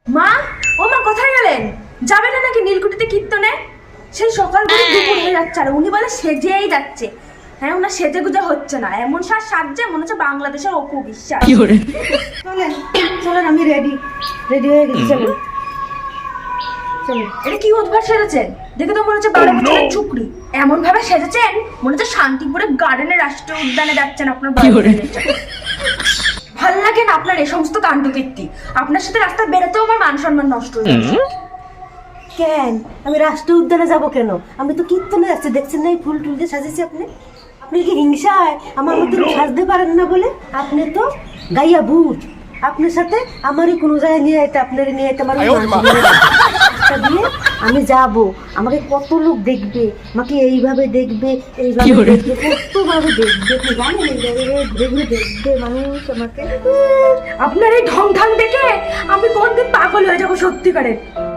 মা, ও মা কোথায় গেলেন? যাবে না নাকি নীলকুঠিতে কীর্তনে? সেই সকাল থেকে দুপুর হয়ে যাচ্ছে আর উনি বলে সেজেই যাচ্ছে। হ্যাঁ, ওনার সেজে গুজে হচ্ছে না, এমন সাজছে মনে হচ্ছে বাংলাদেশের অপু বিশ্বাস। চলেন চলেন, আমি রেডি হয়ে গেছি, চলেন চলেন। এটা কি উদ্ভাস সেজেছেন? দেখে তো মনে হচ্ছে 12 বছরের চুকরি। এমন ভাবে সেজেছেন মনে হচ্ছে শান্তিপুরে গার্ডেনের রাষ্ট্রীয় উদ্যানে যাচ্ছেন আপনার বাড়িতে। ভাল লাগে না আপনার এই সমস্ত কাণ্ডকীর্তি? আপনার সাথে রাস্তা বেরোতেও আমার মান সম্মান নষ্ট হয়ে যাচ্ছে। কেন আমি রাষ্ট্রীয় উদ্যানে যাব কেন? আমি তো কীর্তনে যাচ্ছি, দেখছেন না এই ফুল টুল দিয়ে সাজেছি। আপনি কি হিংসা হয় আমার মতন সাজতে পারেন না বলে? আপনি তো গাইয়া ভূত, আপনার সাথে আমারই কোনো জায়গায় নিয়ে যেতে, আপনার নিয়ে যেতে আমার রাস্তা দিয়ে আমি যাব। আমাকে কত লোক দেখবে, আমাকে এইভাবে দেখবে, এইভাবে দেখবে, কতভাবে দেখবে, আপনি জানেন? এইভাবে ঘুরে ঘুরে দেখবে মানুষ আমাকে। আপনার এই ঢং ঢং দেখে আমি কোনদিন পাগল হয়ে যাবো সত্যিকারের।